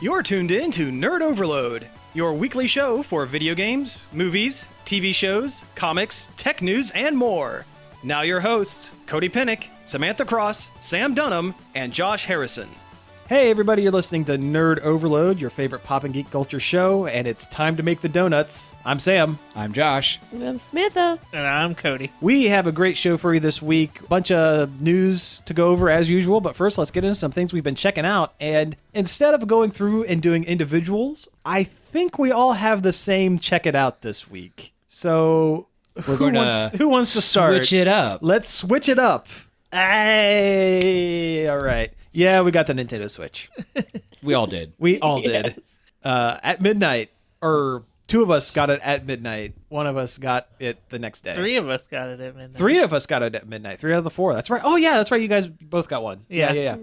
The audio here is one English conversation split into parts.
You're tuned in to Nerd Overload, your weekly show for video games, movies, TV shows, comics, tech news, and more. Now your hosts, Cody Pennick, Samantha Cross, Sam Dunham, and Josh Harrison. Hey everybody, you're listening to Nerd Overload, your favorite pop and geek culture show, and it's time to make the donuts. I'm Sam. I'm Josh. I'm Samantha. And I'm Cody. We have a great show for you this week. Bunch of news to go over as usual, but first let's get into some things we've been checking out. And instead of going through and doing individuals, I think we all have the same check it out this week. So who wants to start? Switch it up. Let's switch it up. Hey, all right. Yeah, we got the Nintendo Switch. We all did. We all did. Yes. At midnight, or two of us got it at midnight. One of us got it the next day. Three of us got it at midnight. Three of us got it at midnight. 3 out of the 4. That's right. Oh yeah, that's right. You guys both got one. Yeah.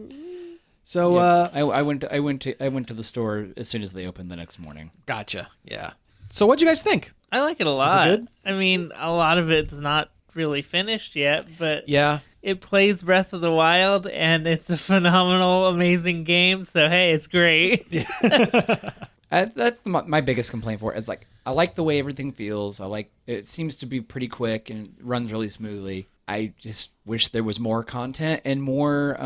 So Yeah. I went to the store as soon as they opened the next morning. gotcha. Yeah. So what'd you guys think? I like it a lot. good? I mean, a lot of it's not really finished yet, but Yeah. it plays Breath of the Wild, and it's a phenomenal, amazing game, so hey, it's great. That's my biggest complaint for it. Is like I like the way everything feels. I like it seems to be pretty quick and runs really smoothly. I just wish there was more content and more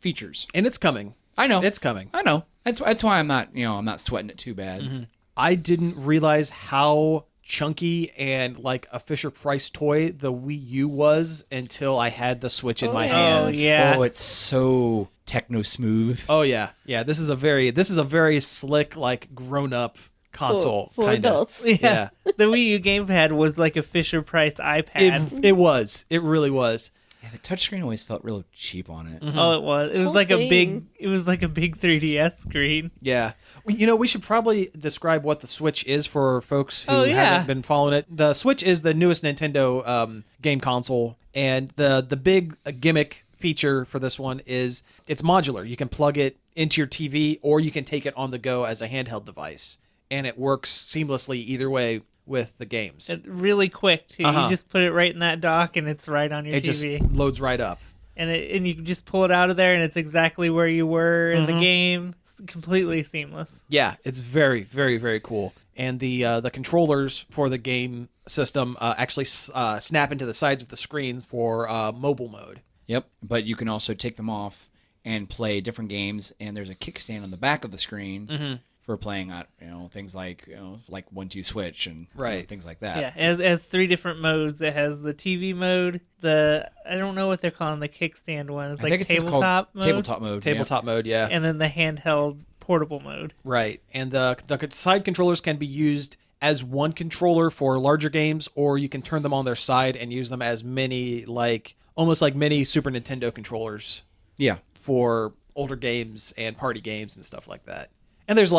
features. And it's coming. I know It's coming. I know. That's why I'm not sweating it too bad. Mm-hmm. I didn't realize how chunky and like a Fisher-Price toy the Wii U was until I had the Switch in my yeah. hands. Oh, yeah. Oh, it's so techno smooth. Oh yeah. Yeah, this is a very slick, like grown up console for kinda. adults. Yeah. The Wii U gamepad was like a Fisher-Price iPad. It was. It really was. Yeah, the touchscreen always felt real cheap on it. Oh, it was. It was Whole like thing. it was like a big 3DS screen. Yeah. We should probably describe what the Switch is for folks who Oh, yeah. haven't been following it. The Switch is the newest Nintendo game console, and the big gimmick feature for this one is it's modular. You can plug it into your TV, or you can take it on the go as a handheld device, and it works seamlessly either way with the games. It really quick too. Uh-huh. You just put it right in that dock, and it's right on your It TV. just loads right up. And you can just pull it out of there, and it's exactly where you were in the Mm-hmm. game. It's completely seamless. Yeah, it's very, very, very cool. And the controllers for the game system actually snap into the sides of the screen for mobile mode. Yep, but you can also take them off and play different games, and there's a kickstand on the back of the screen for playing things like 1-2 switch and Right. things like that. Yeah, it has 3 different modes. It has the TV mode, I don't know what they're calling the kickstand one. It's I like think it's just called tabletop mode. tabletop mode. Tabletop mode, yeah. And then the handheld portable mode. Right. And the side controllers can be used as one controller for larger games, or you can turn them on their side and use them as almost like mini Super Nintendo controllers Yeah. for older games and party games and stuff like that. And there's a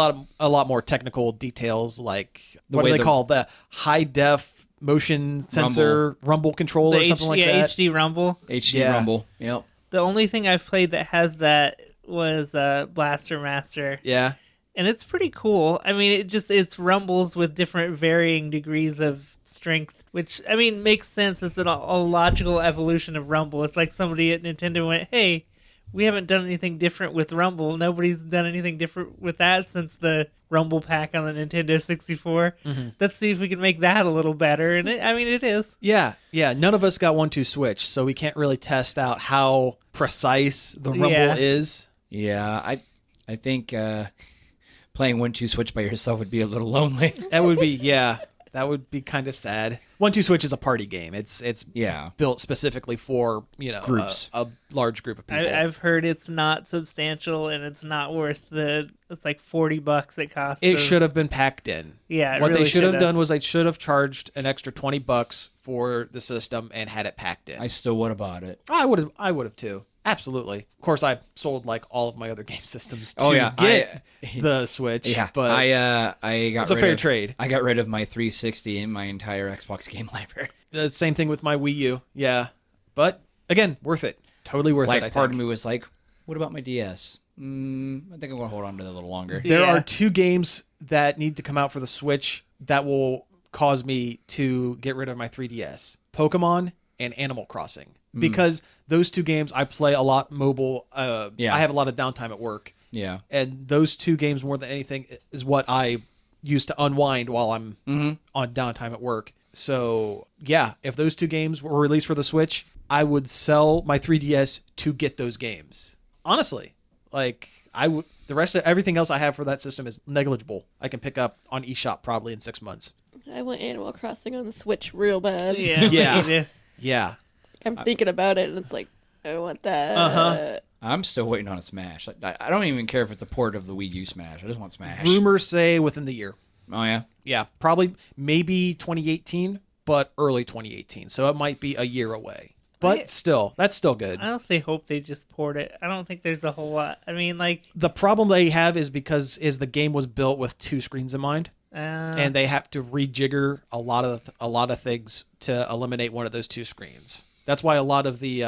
lot more technical details, like what do they call the high def motion sensor rumble control or something like that. HD Rumble. HD Yeah. Rumble. Yep. The only thing I've played that has that was Blaster Master. Yeah. And it's pretty cool. I mean, it's rumbles with different varying degrees of strength, which, I mean, makes sense. It's a logical evolution of Rumble. It's like somebody at Nintendo went, hey, we haven't done anything different with Rumble. Nobody's done anything different with that since the Rumble pack on the Nintendo 64. Let's see if we can make that a little better. And it is. Yeah. None of us got 1-2 switch, so we can't really test out how precise the rumble Yeah. is. Yeah, I think playing 1-2 switch by yourself would be a little lonely. That would be that would be kind of sad. 1-2 switch is a party game. It's Yeah. built specifically for Groups. a large group of people. I've heard it's not substantial and it's not worth it's like $40 it costs. It should have been packed in. Yeah, it What really they should have should've. done was they should have charged an extra $20 for the system and had it packed in. I still would have bought it. I would have too. Absolutely. Of course, I sold like all of my other game systems to Oh, yeah. get the Switch. Yeah, but I got it's a rid fair of, trade. I got rid of my 360 and my entire Xbox game library. The same thing with my Wii U. Yeah, but again, worth it. Totally worth it. Like part of me was like, what about my DS? I think I'm gonna hold on to that a little longer. There Yeah. are 2 games that need to come out for the Switch that will cause me to get rid of my 3DS: Pokemon and Animal Crossing. Because those 2 games I play a lot mobile. Yeah. I have a lot of downtime at work, Yeah. And those two games, more than anything, is what I use to unwind while I'm on downtime at work. So, yeah, if those two games were released for the Switch, I would sell my 3DS to get those games. Honestly, like the rest of everything else I have for that system is negligible. I can pick up on eShop probably in 6 months. I want Animal Crossing on the Switch real bad. Yeah. Yeah. Yeah. I'm thinking about it, and it's like, I want that. Uh-huh. I'm still waiting on a Smash. I don't even care if it's a port of the Wii U Smash. I just want Smash. Rumors say within the year. Oh, yeah? Yeah, probably maybe 2018, but early 2018. So it might be a year away. But still, that's still good. I honestly hope they just port it. I don't think there's a whole lot. I mean, like... The problem they have is because the game was built with two screens in mind. And they have to rejigger a lot of things to eliminate one of those two screens. That's why a lot of the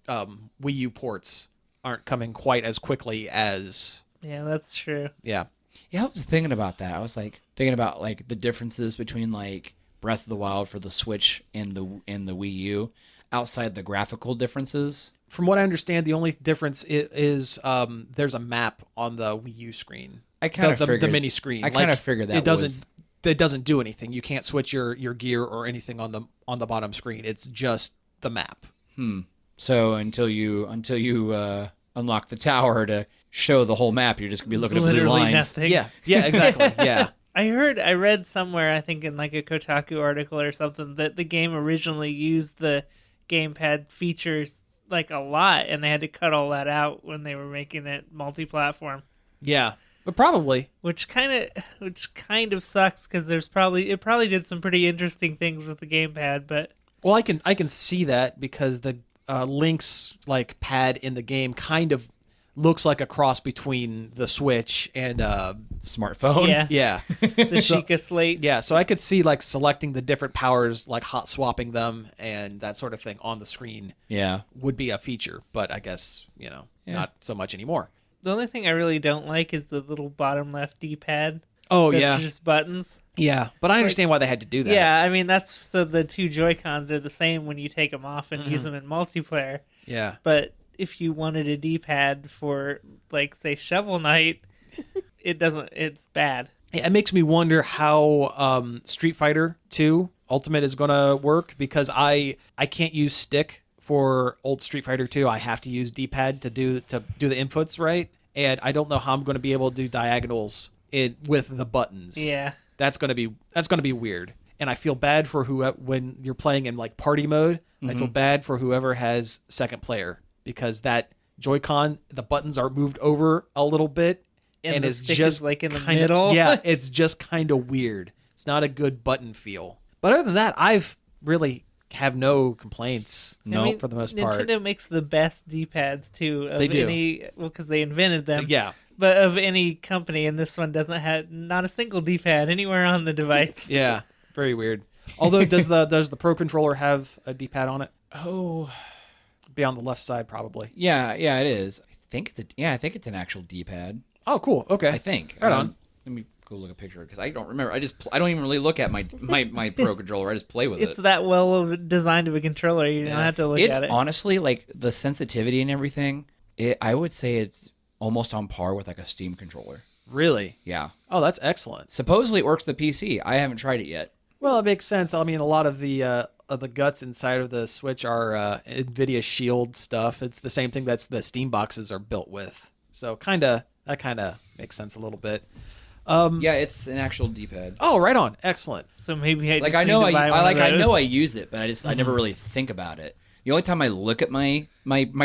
Wii U ports aren't coming quite as quickly as... Yeah, that's true. Yeah. Yeah, I was thinking about that. I was like thinking about like the differences between like Breath of the Wild for the Switch and the Wii U, outside the graphical differences. From what I understand, the only difference is there's a map on the Wii U screen. I kind of figured the mini screen. I kind of figured that it doesn't do anything. You can't switch your gear or anything on the bottom screen. It's just the map. So until you unlock the tower to show the whole map, you're just gonna be looking at blue Literally lines. nothing. Yeah, exactly. Yeah. I read somewhere, I think in like a Kotaku article or something, that the game originally used the gamepad features like a lot, and they had to cut all that out when they were making it multi-platform. Yeah, but probably. Which kind of sucks because it probably did some pretty interesting things with the gamepad, but Well, I can see that because the Link's like pad in the game kind of looks like a cross between the Switch and Smartphone. yeah. the Sheikah Slate. Yeah, so I could see like selecting the different powers, like hot swapping them and that sort of thing on the screen Yeah. would be a feature, but I guess, not so much anymore. The only thing I really don't like is the little bottom left D-pad. Oh, That's yeah. just buttons. Yeah, but I understand why they had to do that. Yeah, I mean, that's so the two Joy-Cons are the same when you take them off and use them in multiplayer. Yeah. But if you wanted a D-pad for, like, say, Shovel Knight, it's bad. It makes me wonder how Street Fighter 2 Ultimate is going to work, because I can't use stick for old Street Fighter 2. I have to use D-pad to do the inputs right, and I don't know how I'm going to be able to do diagonals with the buttons. Yeah. That's going to be weird. And I feel bad for when you're playing in like party mode. I feel bad for whoever has second player, because that Joy-Con, the buttons are moved over a little bit, and the it's stick just is like in the kinda, middle. Yeah, it's just kind of weird. It's not a good button feel. But other than that, I've really have no complaints. No, I mean, for the most Nintendo part. makes the best D-pads too. Of They do. Because they invented them. Yeah. But of any company, and this one doesn't have not a single D-pad anywhere on the device. Yeah, very weird. Although, does the Pro Controller have a D-pad on it? Oh. Be on the left side, probably. Yeah, it is. I think it's an actual D-pad. Oh, cool. Okay. I think. Right on. Let me go look at a picture, because I don't remember. I don't even really look at my Pro Controller. I just play with It's it. that well designed of a controller. You don't have to look It's at it. honestly, like, the sensitivity and everything, I would say it's almost on par with like a Steam controller. Really? Yeah. Oh, that's excellent. Supposedly it works the PC. I haven't tried it yet. Well, it makes sense. I mean, a lot of the guts inside of the Switch are NVIDIA Shield stuff. It's the same thing that's the Steam boxes are built with. So that kind of makes sense a little bit. Yeah, it's an actual D-pad. Oh, right on. Excellent. So maybe I Like, just I know need to buy one of I those. know I use it, but I never really think about it. The only time I look at my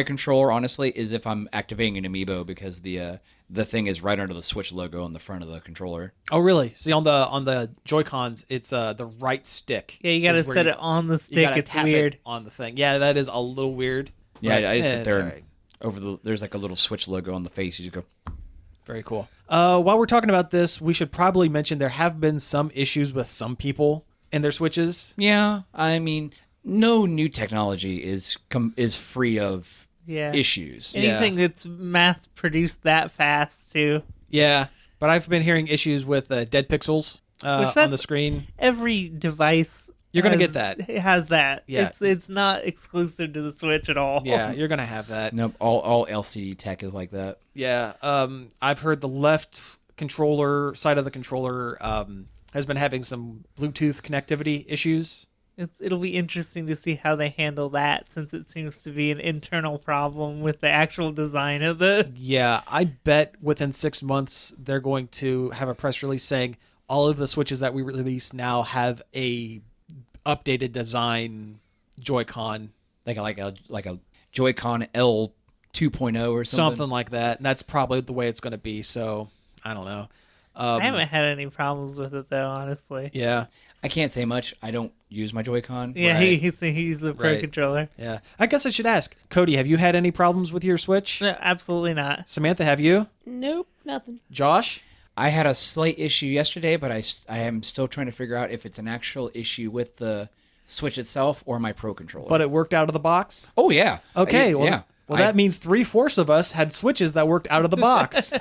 controller, honestly, is if I'm activating an amiibo, because the thing is right under the Switch logo on the front of the controller. Oh, really? See, on the Joy-Cons, it's the right stick. Yeah, you got to is where set it on the you stick. gotta It's tap weird. it on the thing. Yeah, that is a little weird. Yeah, but, I just sit it's there all and right. there's like a little Switch logo on the face. You just go. Very cool. While we're talking about this, we should probably mention there have been some issues with some people and their Switches. Yeah, I mean, no new technology is free of Yeah. issues. Anything that's mass produced that fast too. Yeah, but I've been hearing issues with dead pixels on the screen. Every device You're going to get that. It has that. Yeah. It's not exclusive to the Switch at all. Yeah, you're going to have that. Nope, all LCD tech is like that. Yeah, I've heard the left controller side of the controller has been having some Bluetooth connectivity issues. It'll be interesting to see how they handle that, since it seems to be an internal problem with the actual design of the... Yeah, I bet within 6 months they're going to have a press release saying all of the Switches that we release now have a updated design Joy-Con. Like a Joy-Con L 2.0 or something. Something like that. And that's probably the way it's going to be, so I don't know. I haven't had any problems with it, though, honestly. Yeah. I can't say much. I don't use my Joy-Con. Yeah, Right. he's the Pro Right. controller. Yeah. I guess I should ask. Cody, have you had any problems with your Switch? No, absolutely not. Samantha, have you? Nope, nothing. Josh? I had a slight issue yesterday, but I am still trying to figure out if it's an actual issue with the Switch itself or my Pro controller. But it worked out of the box? oh yeah. Okay, yeah. Well, that means 3/4 of us had Switches that worked out of the box.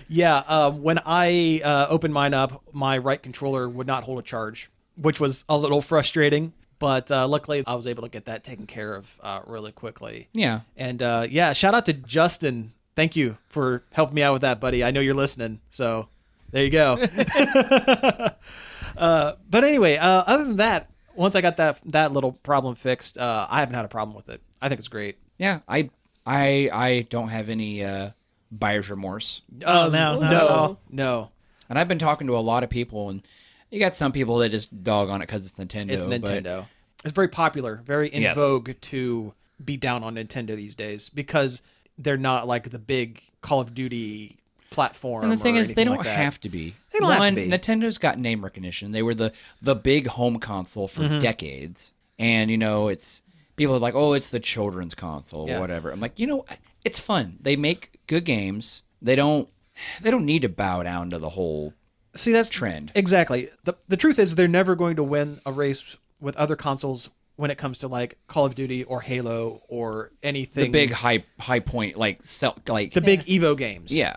Yeah, when I opened mine up, my right controller would not hold a charge, which was a little frustrating. But luckily, I was able to get that taken care of really quickly. Yeah. And yeah, shout out to Justin. Thank you for helping me out with that, buddy. I know you're listening, so there you go. But anyway, other than that, once I got that little problem fixed, I haven't had a problem with it. I think it's great. Yeah. I don't have any buyer's remorse. Oh, no, not at all. No. And I've been talking to a lot of people, and you got some people that just dog on it because it's Nintendo. It's but- Nintendo. It's very popular, very in Yes. vogue to be down on Nintendo these days because they're not like the big Call of Duty platform. And the thing or is, they anything don't like that. have to be. They don't have to One, be. Nintendo's got name recognition. They were the big home console for Mm-hmm. decades, and it's people are like, oh, it's the children's console Yeah. or whatever. I'm like, it's fun. They make good games. They don't need to bow down to the whole See, that's trend. Exactly. The truth is they're never going to win a race with other consoles when it comes to like Call of Duty or Halo or anything. The big high point the big Evo games. yeah.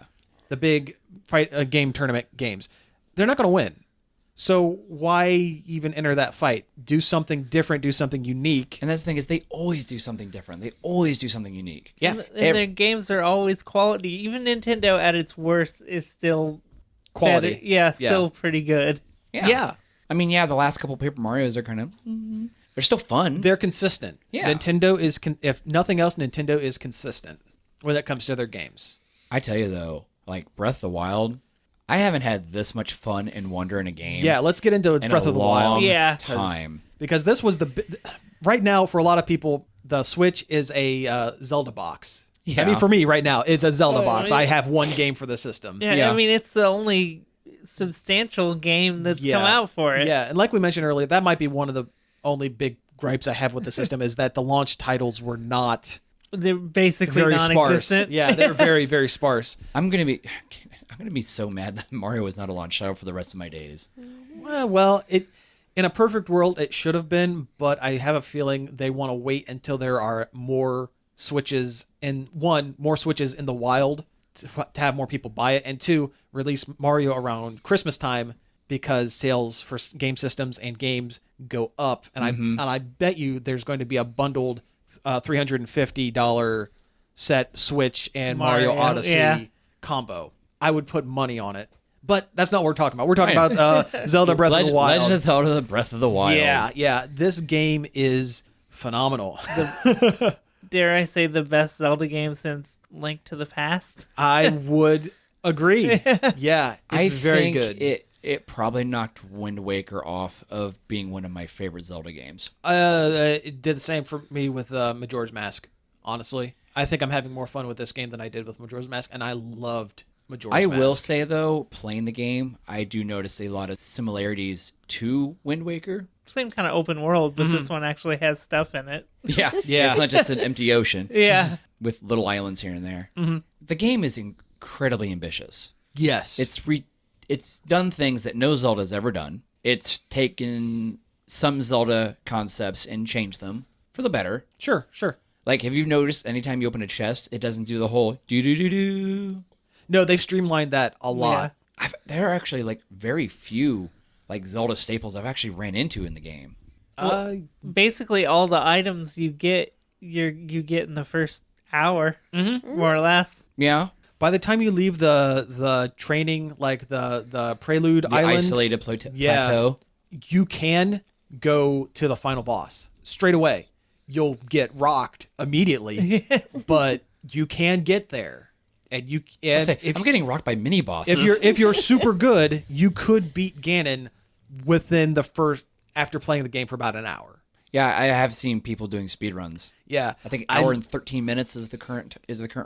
The big fight game tournament games. They're not going to win. So why even enter that fight? Do something different, do something unique. And that's the thing is, they always do something different. They always do something unique. Yeah. And their games are always quality. Even Nintendo at its worst is still Quality. better. Yeah, still pretty good. Yeah. I mean, the last couple Paper Marios are kind of they're still fun. They're consistent. Yeah. Nintendo is, if nothing else, Nintendo is consistent when it comes to their games. I tell you though, like Breath of the Wild, I haven't had this much fun and wonder in a game. Yeah, let's get into in Breath a of the long Wild. Yeah. time. Because this was right now for a lot of people, the Switch is a Zelda box. Yeah. I mean, for me right now, it's a Zelda Oh, box. yeah. I have one game for the system. Yeah, Yeah. I mean, it's the only substantial game that's Yeah. come out for it. Yeah, and like we mentioned earlier, that might be one of the only big gripes I have with the system is that the launch titles were not They're basically very sparse. non-existent. Yeah, they're very, very sparse. I'm gonna be so mad that Mario was not a launch title for the rest of my days. Well, in a perfect world, it should have been, but I have a feeling they want to wait until there are more Switches more Switches in the wild to have more people buy it, and two, release Mario around Christmas time because sales for game systems and games go up, and I bet you there's going to be a bundled $350 set Switch and Mario Mario, Odyssey yeah. combo. I would put money on it. But that's not what we're talking about. We're talking Right. about Zelda Breath of the Wild. Legend of Zelda: The Breath of the Wild. Yeah. This game is phenomenal. Dare I say the best Zelda game since Link to the Past? I would agree. Yeah, I it's very think good. It probably knocked Wind Waker off of being one of my favorite Zelda games. It did the same for me with Majora's Mask, honestly. I think I'm having more fun with this game than I did with Majora's Mask, and I loved Majora's I Mask. will say though, playing the game, I do notice a lot of similarities to Wind Waker. Same kind of open world, but this one actually has stuff in it. Yeah, Yeah. It's not just an empty ocean Yeah. with little islands here and there. The game is incredibly ambitious. Yes. It's done things that no Zelda's ever done. It's taken some Zelda concepts and changed them for the better. Sure. Like, have you noticed anytime you open a chest, it doesn't do the whole do-do-do-do? No, they've streamlined that a lot. There are actually, like, very few like Zelda staples I've actually ran into in the game. Basically, all the items you get in the first hour, more or less. Yeah. By the time you leave the training, like the Prelude The Island, isolated plateau. you can go to the final boss straight away. You'll get rocked immediately, but you can get there. And I'm getting rocked by mini bosses. if you're super good, you could beat Ganon within after playing the game for about an hour. Yeah, I have seen people doing speedruns. Yeah, I think hour and 13 minutes is the current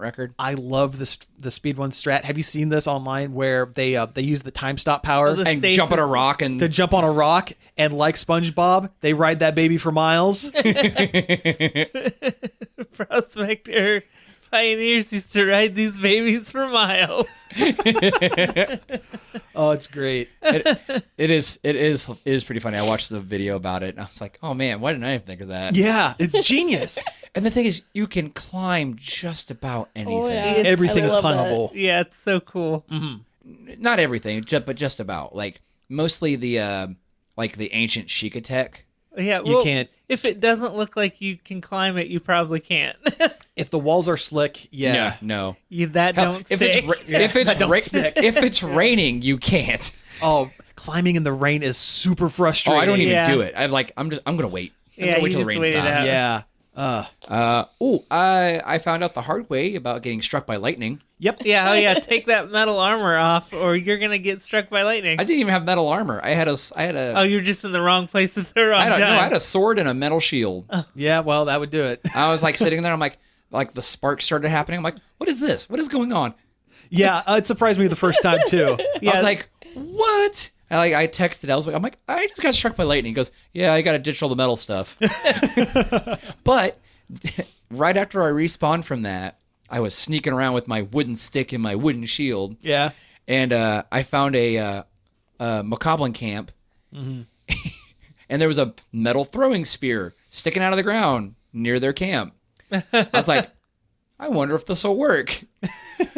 record. I love the speedrun strat. Have you seen this online where they use the time stop power And jump on a rock and to jump on a rock, and like SpongeBob, they ride that baby for miles? Prospector pioneers used to ride these babies for miles. Oh, it's great. it is pretty funny. I watched the video about it and I was like, oh man, why didn't I even think of that? Yeah, it's genius. And the thing is, you can climb just about anything. Oh, yeah. Everything I is love that. climbable. Yeah, it's so cool. Not everything, but just about. Like mostly the ancient Sheikah tech. Yeah, You can't. If it doesn't look like you can climb it, you probably can't. If the walls are slick, yeah. No. That Hell, don't if stick. if it's raining, you can't. Oh, climbing in the rain is super Oh, frustrating. I don't even Yeah. do it. I'm gonna wait. I'm Yeah, gonna wait you till the just rain wait it stops. out. Yeah. I found out the hard way about getting struck by lightning. Yep. Yeah, take that metal armor off, or you're gonna get struck by lightning. I didn't even have metal armor. I had a Oh, you're just in the wrong place at the wrong time. I had a sword and a metal shield. Yeah. Well, that would do it. I was like sitting there. I'm like the sparks started happening. I'm like, what is this? What is going on? Yeah, it surprised me the first time too. I was like, what? I texted Ellswick. I'm like, I just got struck by lightning. He goes, yeah, I got to ditch all the metal stuff. But right after I respawned from that, I was sneaking around with my wooden stick and my wooden shield. Yeah. And I found a Macablin camp. And there was a metal throwing spear sticking out of the ground near their camp. I was like, I wonder if this will work.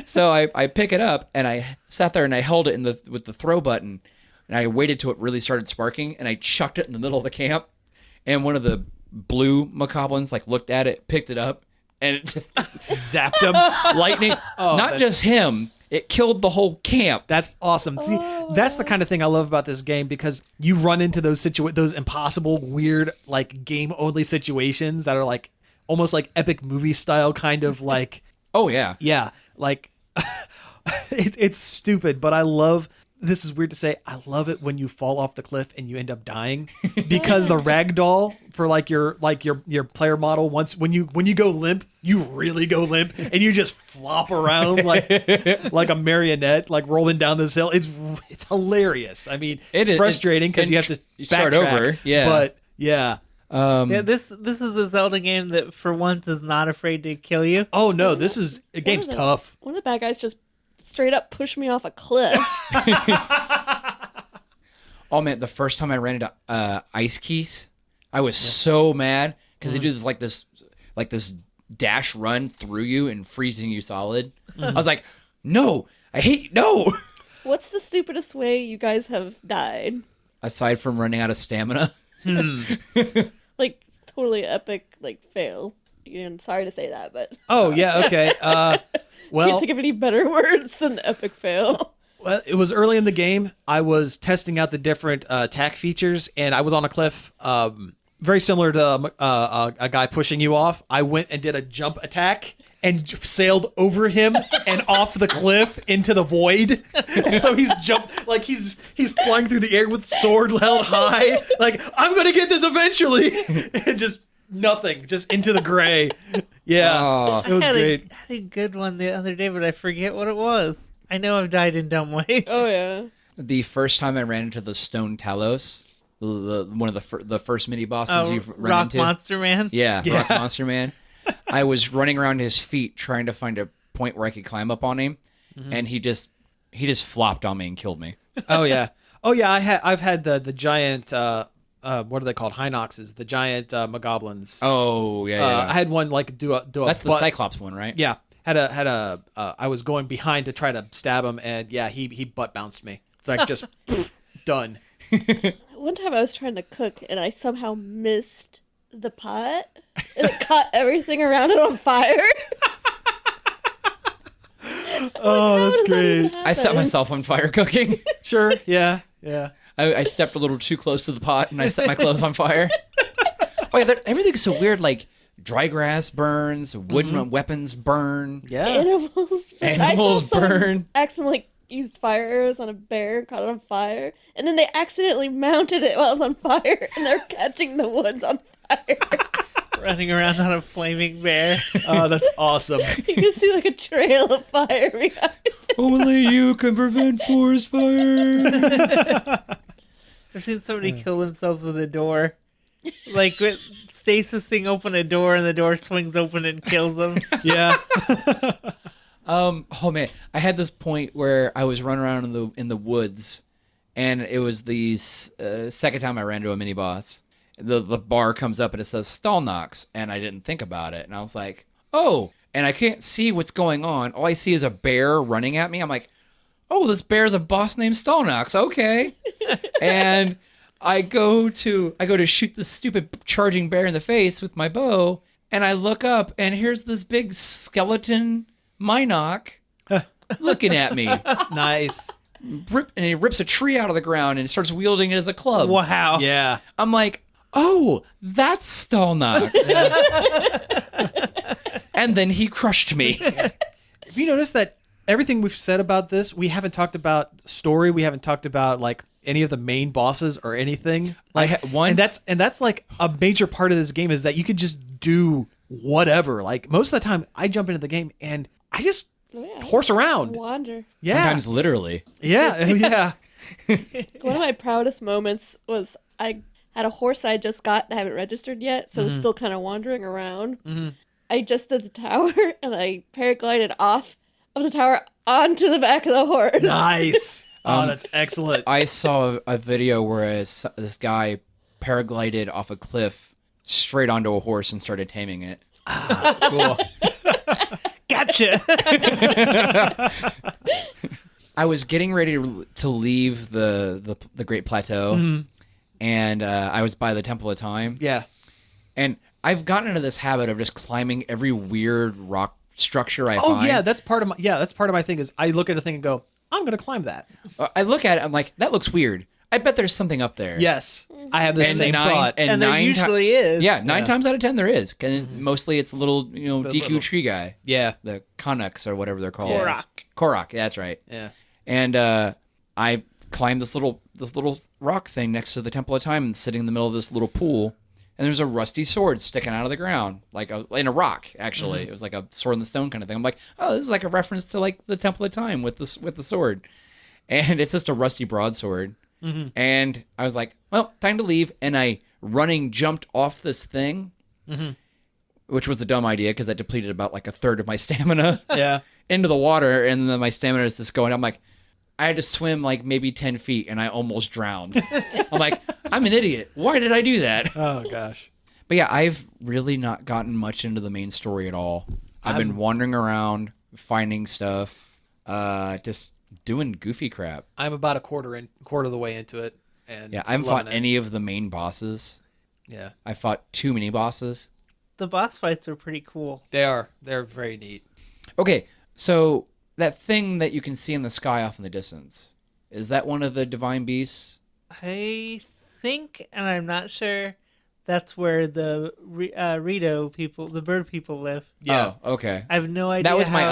So I pick it up and I sat there and I held it with the throw button and I waited till it really started sparking and I chucked it in the middle of the camp and one of the blue Macablins looked at it, picked it up, and it just Zapped him. lightning. Not just him, it killed the whole camp. That's awesome. See, that's the kind of thing I love about this game because you run into those impossible, weird, game only situations that are almost like epic movie style kind of Oh yeah. yeah, it's stupid, but I love. This is weird to say. I love it when you fall off the cliff and you end up dying because the ragdoll for your player model when you go limp, you really go limp and you just flop around like a marionette, rolling down this hill. It's hilarious. I mean, it's frustrating because you have to start backtrack, over. Yeah, but yeah. Yeah, this is a Zelda game that for once is not afraid to kill you. Oh no, the game's tough. One of the bad guys just straight up pushed me off a cliff. Oh man, the first time I ran into Ice Keys, I was so mad because they do this dash run through you and freezing you solid. I was like, no, I hate you, no. What's the stupidest way you guys have died? Aside from running out of stamina. Totally epic, fail. And sorry to say that, but Oh yeah, okay. can't Well, think of any better words than epic fail. well, it was early in the game. I was testing out the different attack features, and I was on a cliff, very similar to a guy pushing you off. I went and did a jump attack and sailed over him and off the cliff into the void. And so he's jumped, he's flying through the air with sword held high. I'm gonna get this eventually, and just nothing, just into the gray. Yeah, Oh. it was I had great. a good one the other day, but I forget what it was. I know I've died in dumb ways. Oh yeah. The first time I ran into the Stone Talos, one of the first mini bosses you've run Rock into. Monster Man. Yeah, Yeah. Rock Monster Man. I was running around his feet trying to find a point where I could climb up on him, and he just flopped on me and killed me. Oh yeah. I've had the giant. What are they called? Hinoxes, the giant Mogoblins. Oh yeah, I had one do a. that's the butt- Cyclops one, right? Yeah, had a. I was going behind to try to stab him, and yeah, he butt bounced me. Just done. One time I was trying to cook and I somehow missed the pot. And it caught everything around it on fire. Oh, How that's does that even great. I set happen? myself on fire cooking. Sure. Yeah. Yeah. I stepped a little too close to the pot and I set my clothes on fire. Oh yeah, everything's so weird. Like dry grass burns, wooden weapons burn, Yeah. Animals. I animals saw someone burn. accidentally used fire arrows on a bear and caught it on fire. And then they accidentally mounted it while it was on fire. And they're catching the woods on fire. Running around on a flaming bear. Oh, that's awesome. You can see like a trail of fire behind it. Only you can prevent forest fires. I've seen somebody kill themselves with a door. Like stasising open a door and the door swings open and kills them. Yeah. Oh man, I had this point where I was running around in the woods, and it was the second time I ran into a mini boss. The bar comes up and it says stall knocks, and I didn't think about it, and I was like, oh, and I can't see what's going on. All I see is a bear running at me. I'm like, oh, this bear's a boss named Stall Knocks. Okay, and I go to shoot this stupid charging bear in the face with my bow, and I look up, and here's this big skeleton Minoc looking at me. Nice. And he rips a tree out of the ground and starts wielding it as a club. Wow. Yeah. I'm like, oh, that's Stall Knocks. And then he crushed me. Have you noticed that everything we've said about this, we haven't talked about story, we haven't talked about like any of the main bosses or anything. Like one, and that's like a major part of this game is that you can just do whatever. Like most of the time I jump into the game and I just Yeah. horse around. Wander. Yeah. sometimes literally. Yeah. Yeah. One of my proudest moments was I had a horse I just got that I haven't registered yet, so it's still kind of wandering around. I just did the tower and I paraglided off of the tower onto the back of the horse. Nice. Oh, that's excellent. I saw a video where this guy paraglided off a cliff straight onto a horse and started taming it. Cool. Gotcha. I was getting ready to leave the Great Plateau, and I was by the Temple of Time. Yeah. And I've gotten into this habit of just climbing every weird rock structure I Oh find. yeah, that's part of my thing is I look at a thing and go, I'm gonna climb that. I look at it, I'm like, that looks weird. I bet there's something up there. Yes. I have the And same nine- thought. And there nine ti- usually is. Yeah, nine Yeah. times out of 10 there is. And mostly it's a little, DQ little- tree guy. Yeah. The Conux or whatever they're called. Korok. Korok, that's right. Yeah. And I climbed this little rock thing next to the Temple of Time and sitting in the middle of this little pool. And there's a rusty sword sticking out of the ground, like in a rock. Actually, it was like a sword in the stone kind of thing. I'm like, oh, this is like a reference to like the Temple of Time with the sword, and it's just a rusty broadsword. And I was like, well, time to leave. And I jumped off this thing, which was a dumb idea because that depleted about like a third of my stamina Yeah. into the water, and then my stamina is just going. I'm like, I had to swim like maybe 10 feet, and I almost drowned. I'm like, I'm an idiot. Why did I do that? Oh gosh. But yeah, I've really not gotten much into the main story at all. I've been wandering around, finding stuff, just doing goofy crap. I'm about a quarter of the way into it, and Yeah, I haven't loving fought it. any of the main bosses. Yeah, I fought 2 mini bosses. The boss fights are pretty cool. they're very neat. Okay, so that thing that you can see in the sky off in the distance, is that one of the divine beasts? I think, and I'm not sure, that's where the Rito people, the bird people live. Yeah. Oh, okay. I have no idea. That was my how-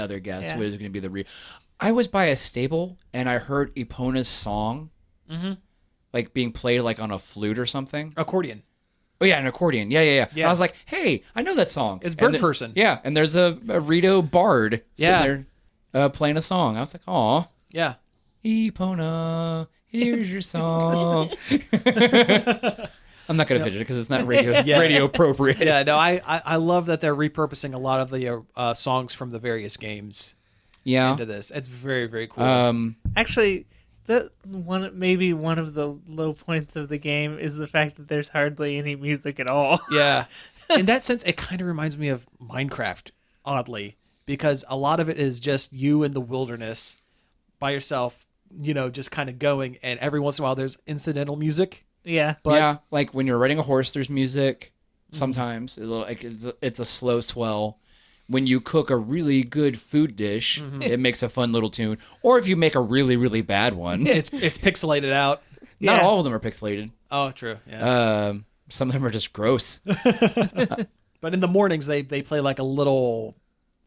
other guess. Yeah. Was going to be the I was by a stable and I heard Epona's song, like being played like on a flute or something. Accordion. Oh yeah, an accordion. Yeah. Yeah. I was like, hey, I know that song. It's And Bird the- Person. Yeah, and there's a Rito bard Yeah. sitting there playing a song. I was like, aw, Yeah. Epona, here's your song. I'm not gonna fidget it because it's not radio appropriate. Yeah. No, I love that they're repurposing a lot of the songs from the various games Yeah. into this. It's very very cool. Actually, maybe one of the low points of the game is the fact that there's hardly any music at all. Yeah. In that sense, it kind of reminds me of Minecraft, oddly, because a lot of it is just you in the wilderness by yourself, just kind of going, and every once in a while there's incidental music. Yeah. But yeah, like when you're riding a horse, there's music. Sometimes it's a slow swell. When you cook a really good food dish, it makes a fun little tune. Or if you make a really, really bad one. it's pixelated out. Not Yeah. all of them are pixelated. Oh, true. Yeah. Some of them are just gross. But in the mornings they play like a little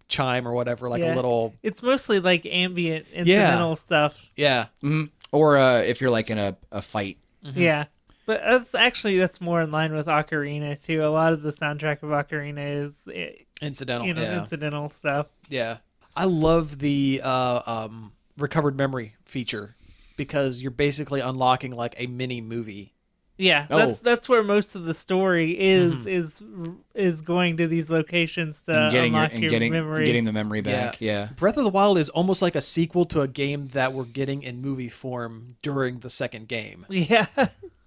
chime or whatever, like a Yeah. little It's mostly like ambient incidental stuff. yeah. Or if you're like in a fight. Yeah. But that's more in line with Ocarina too. A lot of the soundtrack of Ocarina is Incidental. incidental stuff. Yeah. I love the recovered memory feature because you're basically unlocking like a mini movie. Yeah, Oh. that's where most of the story is going to these locations to And unlock your memories. getting the memory back. Yeah. Breath of the Wild is almost like a sequel to a game that we're getting in movie form during the second game. Yeah,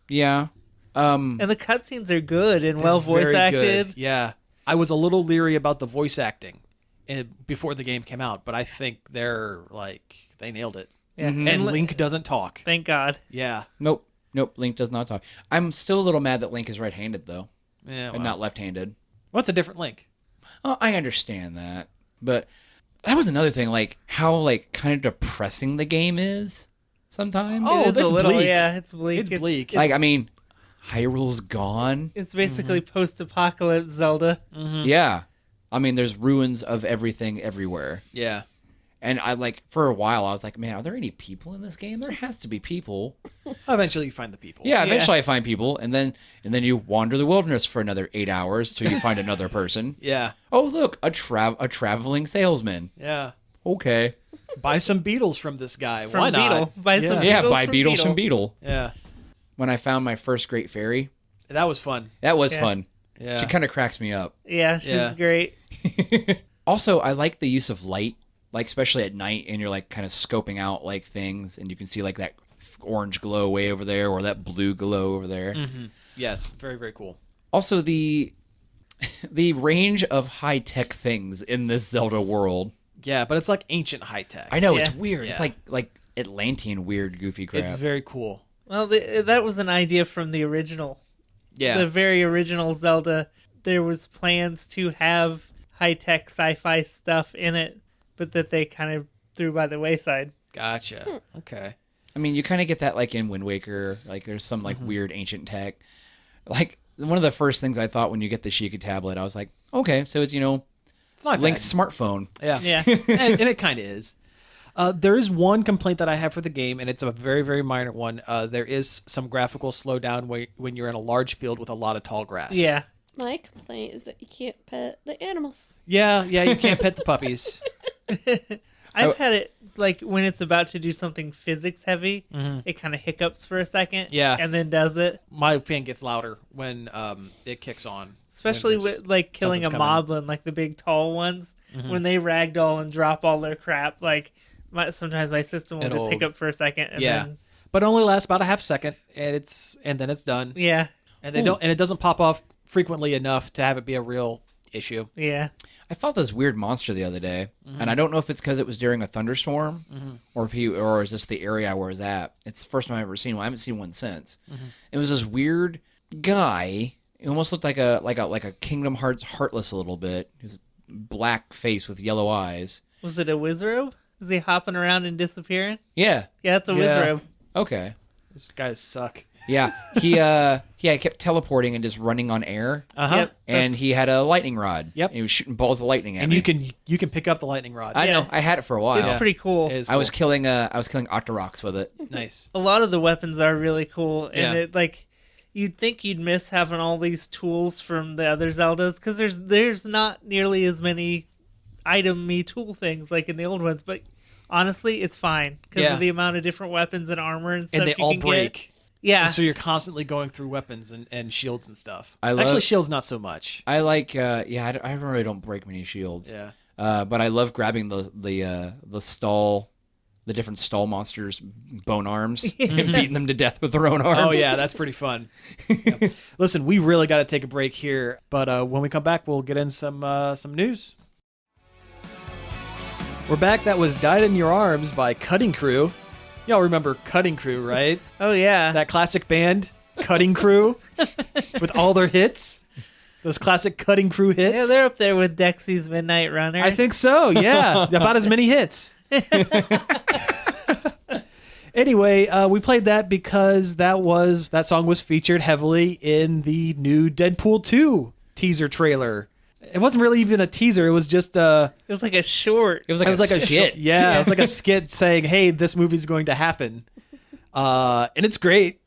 Yeah. and the cutscenes are good and They're well voice very acted. good. Yeah. I was a little leery about the voice acting before the game came out, but I think they nailed it. Yeah, And Link doesn't talk. Thank God. Yeah. Nope. Link does not talk. I'm still a little mad that Link is right-handed though, Yeah. and not left-handed. What's a different Link? Oh, I understand that, but that was another thing. Like how kind of depressing the game is sometimes. Oh, It is that's a little, bleak. yeah, it's bleak. It's bleak. Like I mean, Hyrule's gone. It's basically post-apocalypse Zelda. Yeah, I mean, there's ruins of everything everywhere. Yeah. And for a while I was like, man, are there any people in this game? There has to be people. Eventually you find the people. Yeah, eventually I find people, and then you wander the wilderness for another 8 hours till you find another person. Yeah. Oh, look, a traveling salesman. Yeah. Okay. Buy some beetles from this guy. From Why not? Beetle. Buy some Yeah, Beetles buy from beetles Beetle. from Beetle. Yeah. When I found my first great fairy, That was fun. that was Yeah. fun. Yeah. She kind of cracks me up. Yeah, she's Yeah. great. Also, I like the use of light, especially at night, and you're kind of scoping out things, and you can see that orange glow way over there or that blue glow over there. Yes. Very, very cool. Also, the range of high tech things in this Zelda world. Yeah, but it's like ancient high tech. I know Yeah. it's weird. Yeah. It's like Atlantean weird goofy crap. It's very cool. Well, that was an idea from the original. Yeah. The very original Zelda. There was plans to have high-tech sci-fi stuff in it, but that they kind of threw by the wayside. Gotcha. Okay. I mean, you kind of get that in Wind Waker. There's some weird ancient tech. One of the first things I thought when you get the Sheikah tablet, I was like, okay, so it's It's not Link's smartphone. bad. Yeah. Yeah. and it kind of is. There is one complaint that I have for the game, and it's a very, very minor one. There is some graphical slowdown when you're in a large field with a lot of tall grass. Yeah. My complaint is that you can't pet the animals. Yeah, you can't pet the puppies. I've had it when it's about to do something physics heavy, it kind of hiccups for a second. Yeah. And then does it. My fan gets louder when it kicks on. Especially When with killing a something's coming. moblin, the big tall ones, when they ragdoll and drop all their crap. Sometimes my system will It'll- just hiccup for a second. And Yeah. Then, But it only lasts about a half second, and then it's done. yeah. And it doesn't pop off frequently enough to have it be a real issue. Yeah. I fought this weird monster the other day, and I don't know if it's because it was during a thunderstorm, or is this the area I was at. It's the first time I've ever seen one. I haven't seen one since. It was this weird guy. It almost looked like a Kingdom Hearts Heartless a little bit. His black face with yellow eyes. Was it a Wizrobe? Was he hopping around and disappearing? Yeah. Yeah, it's a Yeah. Wizrobe. Okay. These guys suck. Yeah. He kept teleporting and just running on air. Uh-huh. Yep. And he had a lightning rod. Yep. And he was shooting balls of lightning at And me. you can pick up the lightning rod. I Yeah. know. I had it for a while. It's pretty cool. It is I was cool. killing Octoroks with it. Nice. A lot of the weapons are really cool, and Yeah. you'd think you'd miss having all these tools from the other Zeldas, because there's not nearly as many item-y tool things like in the old ones, but honestly, it's fine because Yeah. of the amount of different weapons and armor and stuff And they you all can break. get. Yeah, And so you're constantly going through weapons and shields and stuff. I love- Actually, shields not so much. I like. I really don't break many shields. Yeah. But I love grabbing the different stall monsters' bone arms and beating them to death with their own arms. Oh yeah, that's pretty fun. Yeah. Listen, we really got to take a break here, but when we come back, we'll get in some news. We're back. That was "Died in Your Arms" by Cutting Crew. Y'all remember Cutting Crew, right? Oh yeah. That classic band, Cutting Crew, with all their hits. Those classic Cutting Crew hits. Yeah, they're up there with Dexy's Midnight Runner. I think so, yeah. About as many hits. Anyway, we played that because that song was featured heavily in the new Deadpool 2 teaser trailer. It wasn't really even a teaser. It was just It was like a short. It was like a skit. Yeah, it was like a skit saying, "Hey, this movie's going to happen," and it's great.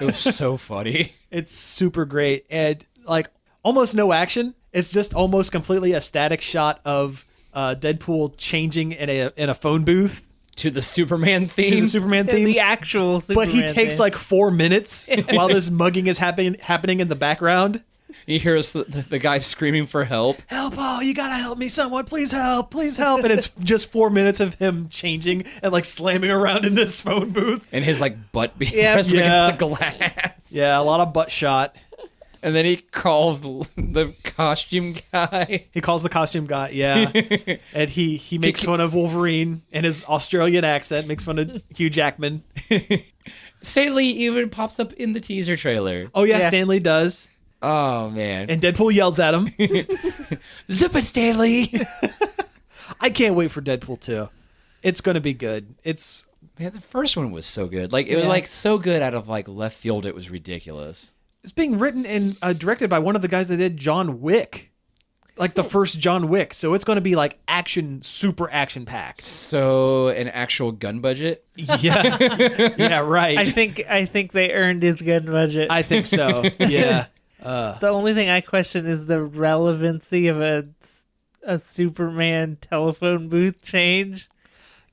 It was so funny. It's super great, and like almost no action. It's just almost completely a static shot of Deadpool changing in a phone booth To the Superman to theme. the Superman theme. The actual Superman But he takes thing. like 4 minutes while this mugging is happening in the background. You hear the guy screaming for help. Help! Oh, you gotta help me, someone! Please help! Please help! And it's just 4 minutes of him changing and like slamming around in this phone booth. And his like butt being Yeah. pressed Yeah. against the glass. Yeah, a lot of butt shot. And then he calls the costume guy. He calls the costume guy, yeah, and he makes fun of Wolverine in his Australian accent. Makes fun of Hugh Jackman. Stanley even pops up in the teaser trailer. Oh yeah, Yeah. Stanley does, Oh man. and Deadpool yells at him. Zip it, Stanley. I can't wait for Deadpool 2. It's gonna be good. It's Man, the first one was so good. Like it was like so good out of like left field. It was ridiculous. being written and directed by one of the guys that did John Wick, like the first John Wick. So it's gonna be like super action packed. So an actual gun budget. Yeah, yeah, right. I think they earned his gun budget. I think so. Yeah. The only thing I question is the relevancy of a Superman telephone booth change.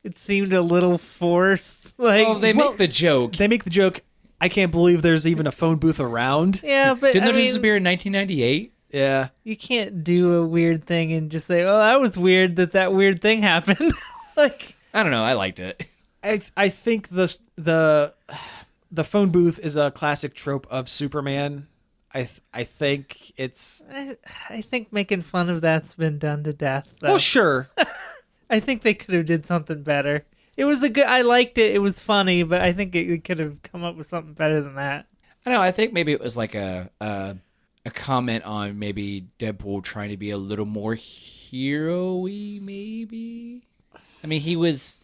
It seemed a little forced. Like, Oh, they make the joke. They make the joke. I can't believe there's even a phone booth around. yeah, but Didn't I they mean, disappear in 1998? Yeah. you can't do a weird thing and just say, "Oh, that was weird that weird thing happened." Like, I don't know. I liked it. I think the phone booth is a classic trope of Superman. I think it's I think making fun of that's been done to death. Though. well, sure. I think they could have did something better. It was I liked it. It was funny, but I think it could have come up with something better than that. I know. I think maybe it was like a comment on maybe Deadpool trying to be a little more hero-y, maybe. I mean, he was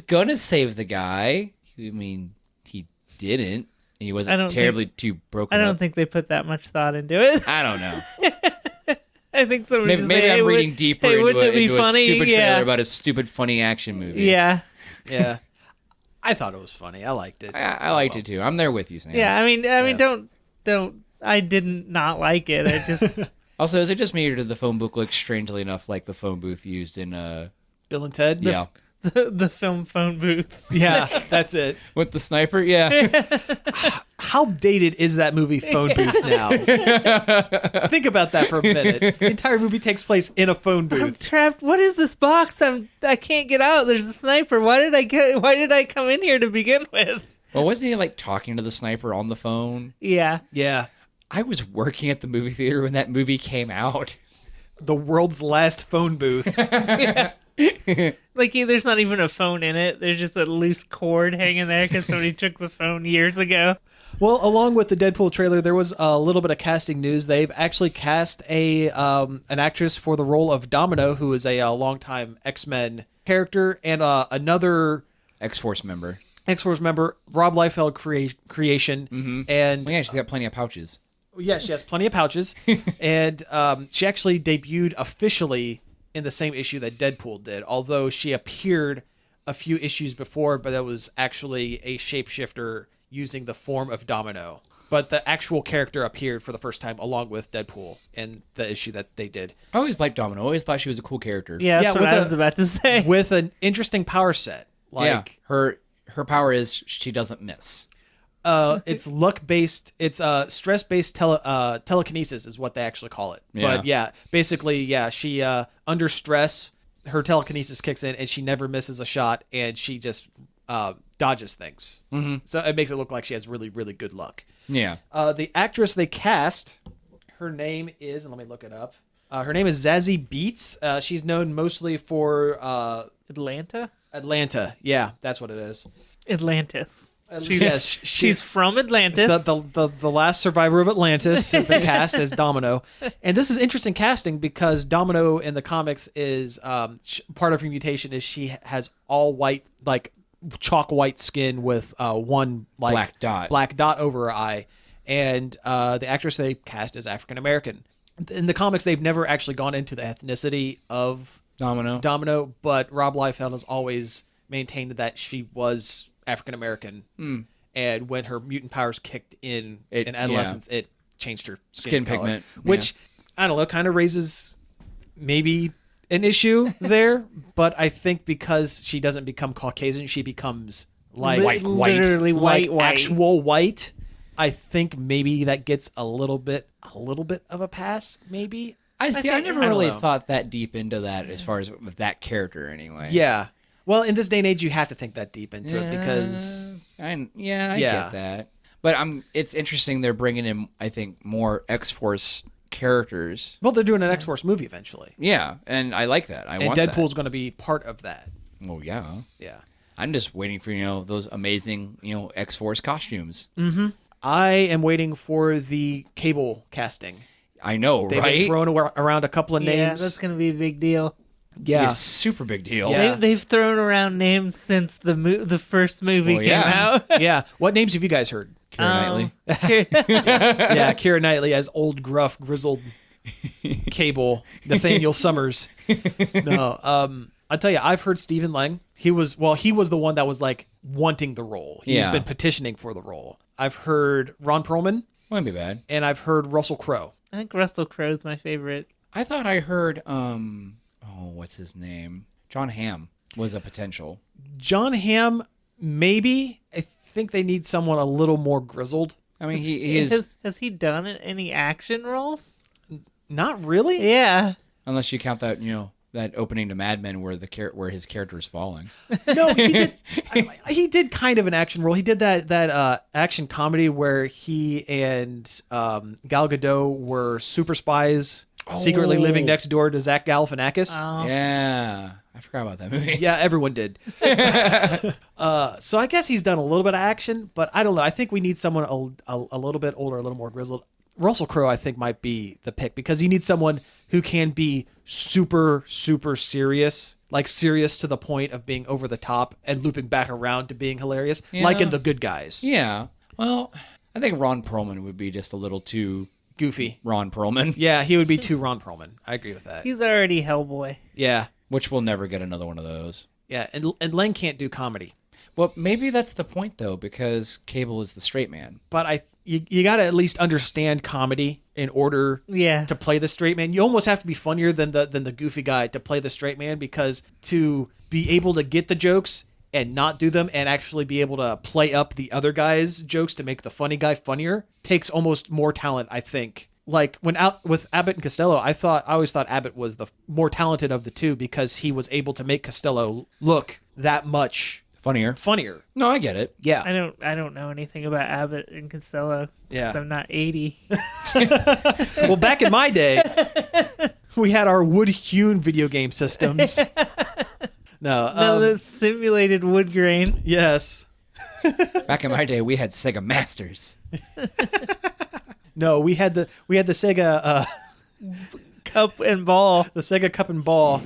gonna save the guy. I mean, he didn't. And he wasn't terribly too broken. I don't up. think they put that much thought into it. I don't know. I think somebody Maybe I'm reading deeper hey, into, wouldn't a, it be into funny? a stupid Yeah. trailer about a stupid, funny action movie. Yeah. Yeah. I thought it was funny. I liked it. I liked it too. I'm there with you, Sam. Yeah, I mean, don't. I didn't not like it. I just Also, is it just me or did the phone book look strangely enough like the phone booth used in Bill and Ted. yeah the film phone booth. Yeah, that's it. with the sniper? Yeah. How dated is that movie Phone Booth now? Think about that for a minute. The entire movie takes place in a phone I'm booth. trapped. What is this box? I can't get out. There's a sniper. Why did I come in here to begin with? Well, wasn't he like talking to the sniper on the phone? Yeah. Yeah. I was working at the movie theater when that movie came out. The world's last phone booth. Like there's not even a phone in it. There's just a loose cord hanging there because somebody took the phone years ago. Well, along with the Deadpool trailer, there was a little bit of casting news. They've actually cast an actress for the role of Domino, who is a longtime X-Men character, and another X-Force member. X-Force member, Rob Liefeld creation. Mm-hmm. And Well, yeah, she's got plenty of pouches. yeah, she has plenty of pouches. And she actually debuted officially in the same issue that Deadpool did, although she appeared a few issues before, but that was actually a shapeshifter using the form of Domino. But the actual character appeared for the first time along with Deadpool in the issue that they did. I always liked Domino. I always thought she was a cool character. Yeah, that's Yeah, what with I a- was about to say. With an interesting power set. Yeah. Her power is she doesn't miss. It's luck-based, it's stress-based telekinesis is what they actually call it. Yeah. But yeah, basically, yeah, she, under stress, her telekinesis kicks in and she never misses a shot and she just dodges things. Mm-hmm. So it makes it look like she has really, really good luck. Yeah. The actress they cast, her name is, and let me look it up. Her name is Zazie Beetz. She's known mostly for Atlanta? Atlanta. Yeah, that's what it is. Atlantis. She's from Atlantis. the last survivor of Atlantis has been cast as Domino, and this is interesting casting because Domino in the comics is part of her mutation is she has all white, like chalk white skin with one like black dot over her eye, and the actress they cast is African American. In the comics, they've never actually gone into the ethnicity of Domino, but Rob Liefeld has always maintained that she was African American, and when her mutant powers kicked in adolescence, it changed her skin color, pigment, which I don't know, kind of raises maybe an issue there. But I think because she doesn't become Caucasian, she becomes like literally white, actual white. I think maybe that gets a little bit of a pass. Maybe I never really thought that deep into that as far as with that character anyway. Yeah. Well, in this day and age, you have to think that deep into it because I get that. But it's interesting they're bringing in, I think, more X-Force characters. Well, they're doing an X-Force movie eventually. Yeah, and I like that. And Deadpool's going to be part of that. Oh yeah. Yeah. I'm just waiting for those amazing X-Force costumes. Mm-hmm. I am waiting for the Cable casting. I know, They've right? been thrown around a couple of names. Yeah, that's going to be a big deal. Yeah, it's a super big deal. Yeah. They've thrown around names since the first movie came out. Yeah. What names have you guys heard? Keira Knightley. Yeah, Keira Knightley as old, gruff, grizzled Cable. Nathaniel Summers. No, I'll tell you, I've heard Stephen Lang. He was the one that was like wanting the role. He's been petitioning for the role. I've heard Ron Perlman. Wouldn't be bad. And I've heard Russell Crowe. I think Russell Crowe's my favorite. I thought I heard what's his name? John Hamm was a potential. John Hamm, maybe. I think they need someone a little more grizzled. I mean, he is. Has he done any action roles? Not really. Yeah. Unless you count that, that opening to Mad Men where his character is falling. No, he did. He did kind of an action role. He did that action comedy where he and Gal Gadot were super spies. Secretly living next door to Zach Galifianakis. Oh. Yeah. I forgot about that movie. Yeah, everyone did. So I guess he's done a little bit of action, but I don't know. I think we need someone a little bit older, a little more grizzled. Russell Crowe, I think, might be the pick because you need someone who can be super, super serious, like serious to the point of being over the top and looping back around to being hilarious, like in The Good Guys. Yeah. Well, I think Ron Perlman would be just a little too... goofy. Ron Perlman. Yeah, he would be too Ron Perlman. I agree with that. He's already Hellboy. Yeah. Which we'll never get another one of those. Yeah, and Lang can't do comedy. Well, maybe that's the point, though, because Cable is the straight man. But you got to at least understand comedy in order to play the straight man. You almost have to be funnier than the goofy guy to play the straight man, because to be able to get the jokes and not do them and actually be able to play up the other guy's jokes to make the funny guy funnier takes almost more talent, I think. Like when out with Abbott and Costello, I always thought Abbott was the more talented of the two because he was able to make Costello look that much funnier. No, I get it. Yeah. I don't know anything about Abbott and Costello. Yeah. I'm not 80. Well, back in my day, we had our wood-hewn video game systems. No, the simulated wood grain. Yes. Back in my day, we had Sega Masters. No, we had the Sega cup and ball. The Sega cup and ball.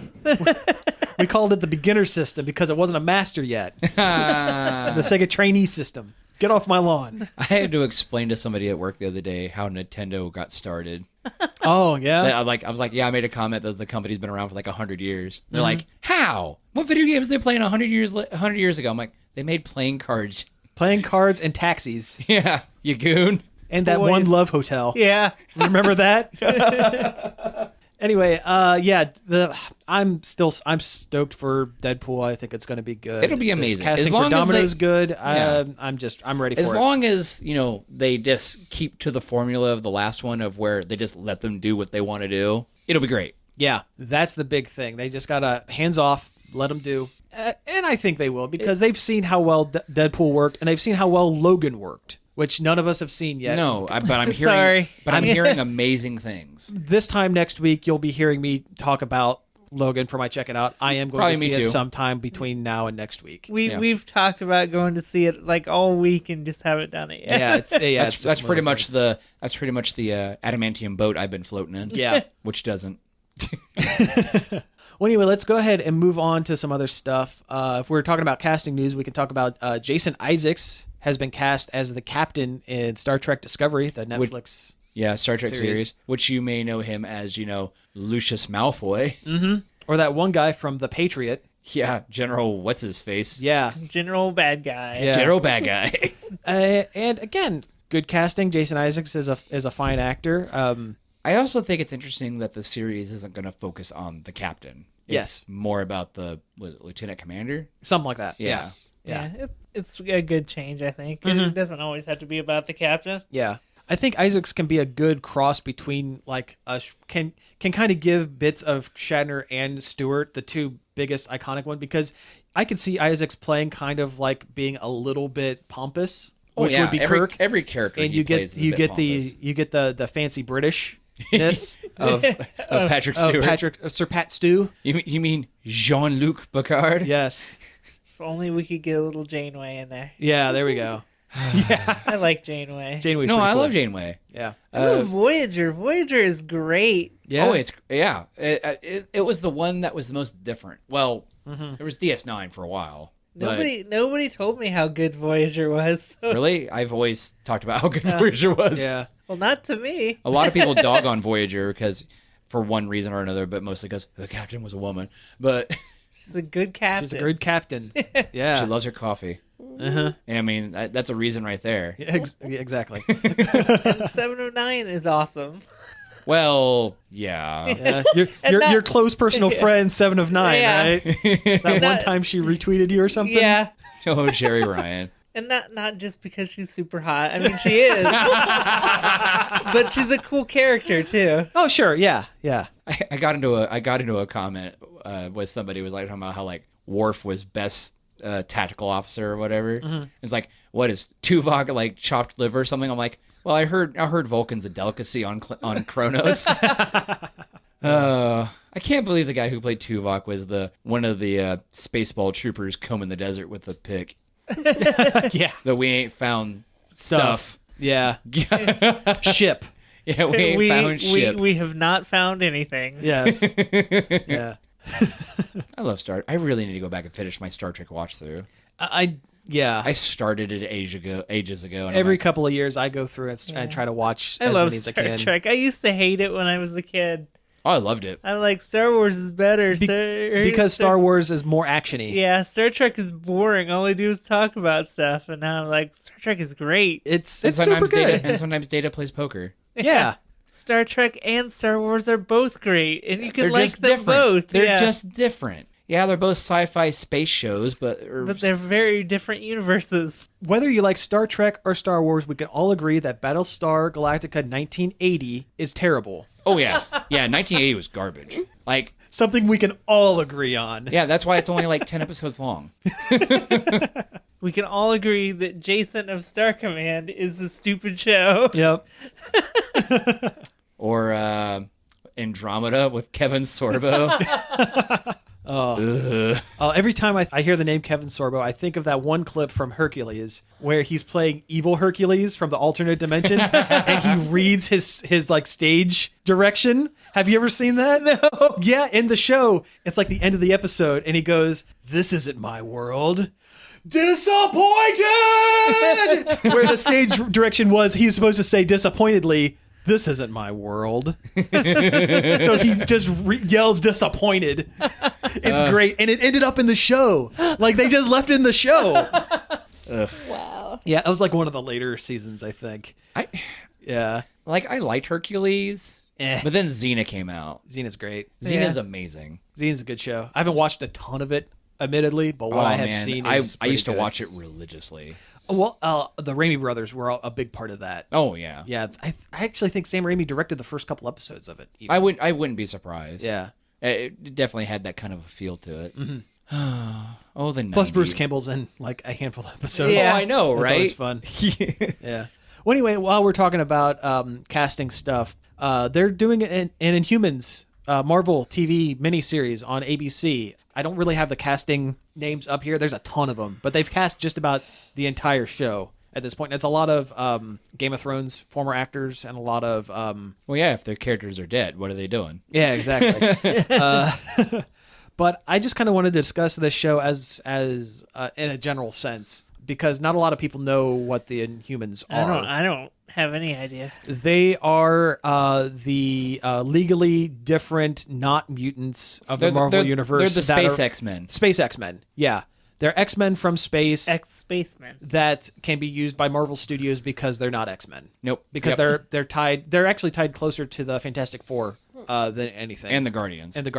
We called it the beginner system because it wasn't a master yet. The Sega trainee system. Get off my lawn. I had to explain to somebody at work the other day how Nintendo got started. Oh, yeah? I was like, I made a comment that the company's been around for like 100 years. They're like, how? What video games they playing 100 years ago? I'm like, they made playing cards. Playing cards and taxis. Yeah, you goon. And that one Love Hotel. Yeah. Remember that? Anyway, I'm stoked for Deadpool. I think it's going to be good. It'll be amazing. This casting for Domino's good. Yeah. I'm ready for it. As long as, they just keep to the formula of the last one of where they just let them do what they want to do, it'll be great. Yeah, that's the big thing. They just got to hands off, let them do. And I think they will because they've seen how well Deadpool worked and they've seen how well Logan worked, which none of us have seen yet. No, but I'm hearing. Sorry. But I'm hearing amazing things. This time next week, you'll be hearing me talk about Logan for my check it out. I am going Probably to me see it too. sometime between now and next week. We've talked about going to see it like all week and just haven't done it yet. Yeah, it's just That's one pretty of those much things. the adamantium boat I've been floating in. Yeah. Which doesn't. Well, anyway, let's go ahead and move on to some other stuff. If we're talking about casting news, we can talk about Jason Isaacs has been cast as the captain in Star Trek Discovery, the Netflix. Yeah, Star Trek series, which you may know him as, Lucius Malfoy. Mm-hmm. Or that one guy from The Patriot. Yeah, General what's his face? Yeah. General bad guy. Yeah. General bad guy. And again, good casting. Jason Isaacs is a fine actor. I also think it's interesting that the series isn't going to focus on the captain. Yes. It's more about the lieutenant commander. Something like that. Yeah. It's a good change, I think. It doesn't always have to be about the captain. Yeah. I think Isaacs can be a good cross between can kind of give bits of Shatner and Stewart, the two biggest iconic one, because I could see Isaacs playing kind of like being a little bit pompous, which would be Kirk. Every character And he you plays is a bit pompous. you get the fancy Britishness of Patrick Stewart. Sir Pat Stew. You mean Jean-Luc Picard? Yes. If only we could get a little Janeway in there. Yeah, there we go. Yeah. I like Janeway. Janeway's No, pretty I cool. love Janeway. Yeah. I love Voyager. Voyager is great. Yeah. Oh, it was the one that was the most different. Well, there was DS9 for a while. but- Nobody told me how good Voyager was. So. Really? I've always talked about how good Voyager was. Yeah. Well, not to me. A lot of people dog on Voyager because, for one reason or another, but mostly because the captain was a woman. But She's a good captain. She's a good captain. Yeah. she loves her coffee. Uh-huh. And I mean, that's a reason right there. Yeah, exactly. And 709 is awesome. Well, yeah. Yeah. Your close personal friend, 7 of 9, Yeah. right? That one time she retweeted you or something? Yeah. Oh, Jerry Ryan. And not just because she's super hot. I mean, she is. But she's a cool character, too. Oh, sure. Yeah. Yeah. I got into a comment with somebody who was like talking about how like Worf was best tactical officer or whatever. It's like, what is Tuvok like chopped liver or something? I'm like, well, I heard Vulcan's a delicacy on Kronos. I can't believe the guy who played Tuvok was one of the Spaceball troopers combing the desert with a pick. Yeah. That we ain't found stuff. Yeah. Ship. Yeah, we ain't found ship. We have not found anything. Yes. Yeah. I love Star. I really need to go back and finish my Star Trek watch through. Yeah. I started it ages ago. And Every couple of years, I go through and try to watch I as love many as I Star can. Trek. I used to hate it when I was a kid. Oh, I loved it. I'm like, Star Wars is better. Because Star Wars is more actiony. Yeah, Star Trek is boring. All I do is talk about stuff. And now I'm like, Star Trek is great. It's super good. And sometimes Data plays poker. Yeah. Star Trek and Star Wars are both great. And you can They're like just them different. both. They're yeah. just different. Yeah, they're both sci-fi space shows, but they're very different universes. Whether you like Star Trek or Star Wars, we can all agree that Battlestar Galactica 1980 is terrible. Oh yeah, 1980 was garbage. Like Something we can all agree on. yeah, that's why it's only like 10 episodes long. We can all agree that Jason of Star Command is a stupid show. Yep. Or Andromeda with Kevin Sorbo. Every time I hear the name Kevin Sorbo, I think of that one clip from Hercules where he's playing evil Hercules from the alternate dimension, and he reads his like stage direction. Have you ever seen that? No. Yeah, in the show, it's like the end of the episode, and he goes, "This isn't my world." Disappointed. Where the stage direction was, he was supposed to say disappointedly, "This isn't my world." So he just yells disappointed. It's great. And it ended up in the show. Like, they just left it in the show. Wow. Yeah, it was like one of the later seasons, I think. Yeah. I liked Hercules, Eh. but then Xena came out. Xena's great. Xena's amazing. Xena's a good show. I haven't watched a ton of it, admittedly, but what I have seen is I used to pretty watch it religiously. good. Well, the Raimi brothers were a big part of that. Oh yeah. Yeah, I actually think Sam Raimi directed the first couple episodes of it. even. I wouldn't be surprised. Yeah. It definitely had that kind of a feel to it. Oh, the 90s. Plus, Bruce Campbell's in like a handful of episodes. Yeah. Oh, I know, That's right? always fun. Yeah. Well, anyway, while we're talking about casting stuff, they're doing an Inhumans Marvel TV miniseries on ABC. I don't really have the casting names up here. There's a ton of them, but they've cast just about the entire show at this point. And it's a lot of Game of Thrones former actors and a lot of... Well, yeah, if their characters are dead, what are they doing? Yeah, exactly. But I just kind of wanted to discuss this show as in a general sense, because not a lot of people know what the Inhumans are. I don't have any idea. They are the legally different, not mutants of the Marvel universe. They're the Space X-Men. Space X-Men, yeah. They're X-Men from space. Ex-spacemen. That can be used by Marvel Studios because they're not X-Men. Nope. Because they're tied. They're actually tied closer to the Fantastic Four than anything. And the Guardians. And the